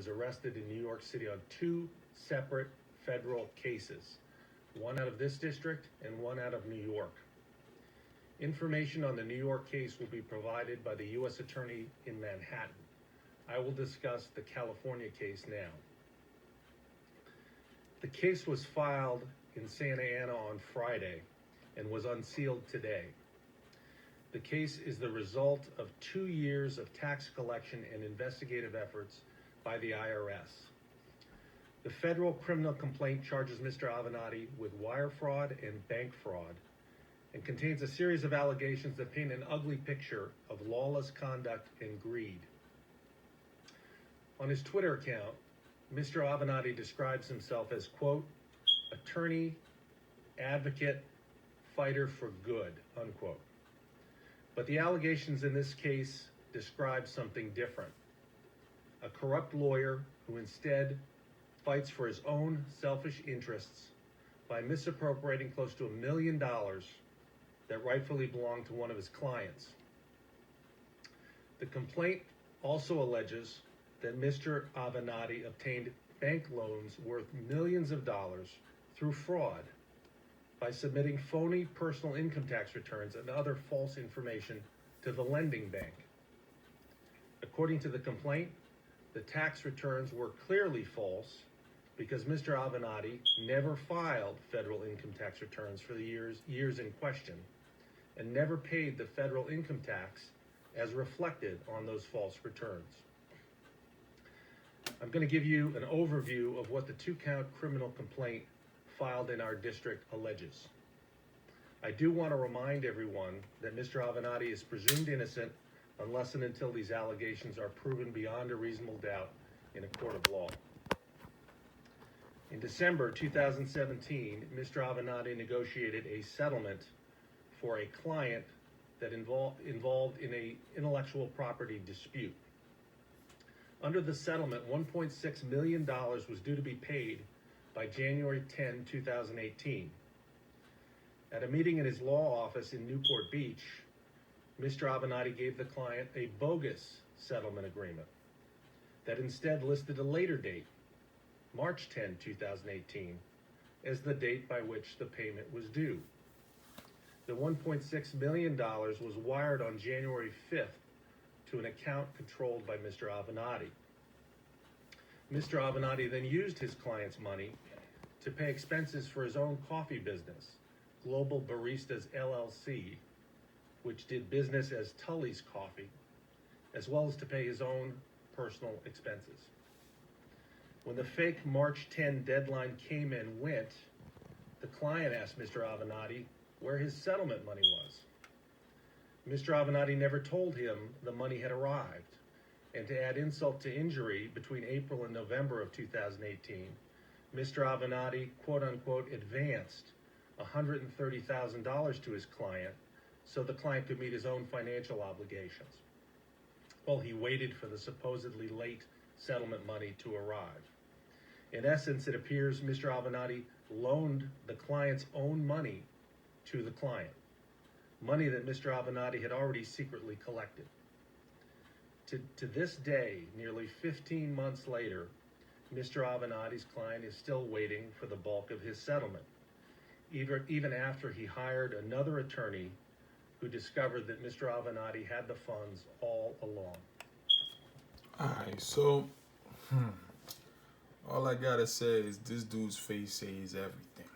was arrested in New York City on 2 separate federal cases, one out of this district and one out of New York. Information on the New York case will be provided by the U.S. Attorney in Manhattan. I will discuss the California case now. The case was filed in Santa Ana on Friday and was unsealed today. The case is the result of 2 years of tax collection and investigative efforts by the IRS. The federal criminal complaint charges Mr. Avenatti with wire fraud and bank fraud and contains a series of allegations that paint an ugly picture of lawless conduct and greed. On his Twitter account, Mr. Avenatti describes himself as, quote, attorney, advocate, fighter for good, unquote. But the allegations in this case describe something different. A corrupt lawyer who instead fights for his own selfish interests by misappropriating close to $1 million that rightfully belonged to one of his clients. The complaint also alleges that Mr. Avenatti obtained bank loans worth millions of dollars through fraud by submitting phony personal income tax returns and other false information to the lending bank. According to the complaint, the tax returns were clearly false because Mr. Avenatti never filed federal income tax returns for the years in question and never paid the federal income tax as reflected on those false returns. I'm going to give you an overview of what the 2-count criminal complaint filed in our district alleges. I do want to remind everyone that Mr. Avenatti is presumed innocent unless and until these allegations are proven beyond a reasonable doubt in a court of law. In December 2017, Mr. Avenatti negotiated a settlement for a client that involved in an intellectual property dispute. Under the settlement, $1.6 million was due to be paid by January 10, 2018. At a meeting in his law office in Newport Beach, Mr. Avenatti gave the client a bogus settlement agreement that instead listed a later date, March 10, 2018, as the date by which the payment was due. The $1.6 million was wired on January 5th to an account controlled by Mr. Avenatti. Mr. Avenatti then used his client's money to pay expenses for his own coffee business, Global Baristas LLC, which did business as Tully's Coffee, as well as to pay his own personal expenses. When the fake March 10 deadline came and went, the client asked Mr. Avenatti where his settlement money was. Mr. Avenatti never told him the money had arrived, and to add insult to injury, between April and November of 2018, Mr. Avenatti, quote-unquote, advanced $130,000 to his client so the client could meet his own financial obligations, while he waited for the supposedly late settlement money to arrive. In essence, it appears Mr. Avenatti loaned the client's own money to the client, money that Mr. Avenatti had already secretly collected. To this day, nearly 15 months later, Mr. Avenatti's client is still waiting for the bulk of his settlement, even after he hired another attorney who discovered that Mr. Avenatti had the funds all along. All right, so all I gotta say is this dude's face says everything.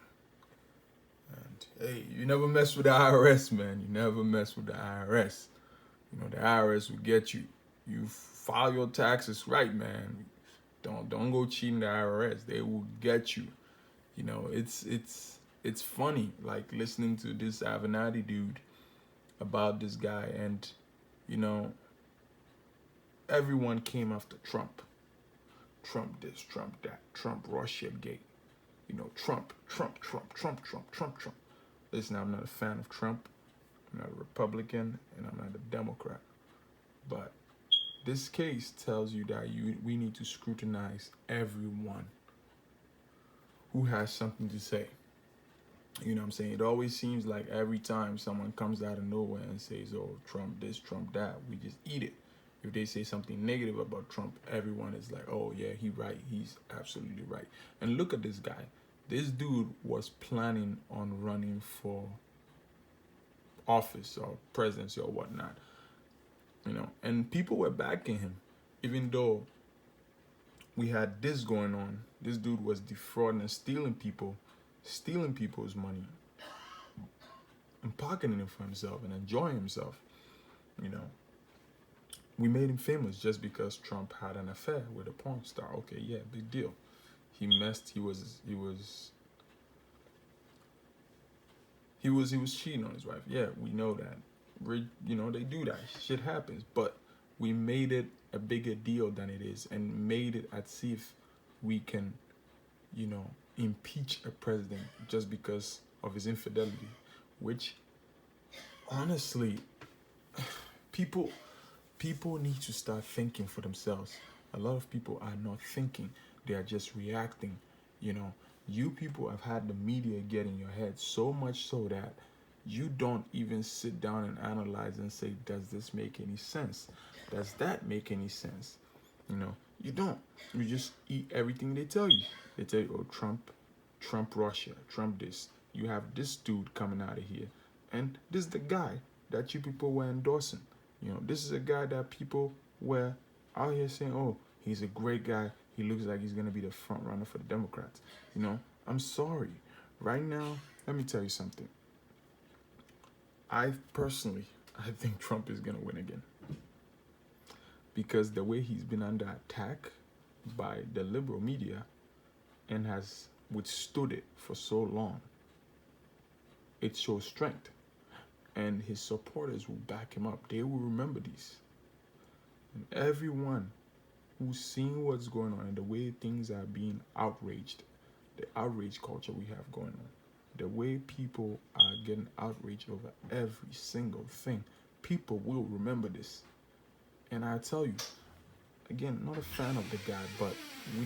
And hey, you never mess with the IRS, man. You never mess with the IRS. You know, the IRS will get you. You file your taxes right, man. Don't go cheating the IRS. They will get you. You know, it's funny, like listening to this Avenatti dude about this guy, and you know, everyone came after Trump. Trump this, Trump that, Trump Russia gate. You know, Trump. Listen, I'm not a fan of Trump. I'm not a Republican, and I'm not a Democrat. But this case tells you that we need to scrutinize everyone who has something to say. You know what I'm saying? It always seems like every time someone comes out of nowhere and says, oh, Trump this, Trump that, we just eat it. if they say something negative about Trump, everyone is like, oh yeah, he right, he's absolutely right. And look at this guy. This dude was planning on running for office or presidency or whatnot, and people were backing him, even though we had this going on. This dude was defrauding and stealing people's money and pocketing it for himself and enjoying himself. You know, we made him famous just because Trump had an affair with a porn star. Okay, yeah, big deal. He messed. He was cheating on his wife. Yeah, we know that. They do that. Shit happens. But we made it a bigger deal than it is, and made it as if we can, impeach a president just because of his infidelity, which honestly, people need to start thinking for themselves. A lot of people are not thinking; they are just reacting. You people have had the media get in your head so much so that you don't even sit down and analyze and say, does this make any sense? Does that make any sense? You don't. You just eat everything they tell you. They tell you, oh, Trump Russia, Trump this. You have this dude coming out of here. And this is the guy that you people were endorsing. This is a guy that people were out here saying, oh, he's a great guy. He looks like he's going to be the front runner for the Democrats. I'm sorry. Right now, let me tell you something. I think Trump is going to win again. Because the way he's been under attack by the liberal media and has withstood it for so long, it shows strength. And his supporters will back him up. They will remember this. And everyone who's seeing what's going on and the way things are being outraged, the outrage culture we have going on, the way people are getting outraged over every single thing, people will remember this. And I tell you, again, not a fan of the guy, but we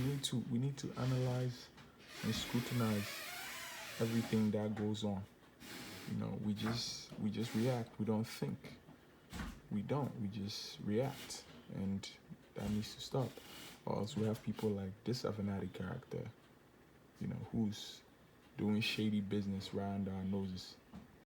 need to analyze and scrutinize everything that goes on. We just react. We don't think. We just react, and that needs to stop. Or else we have people like this Avenatti character, who's doing shady business right under our noses.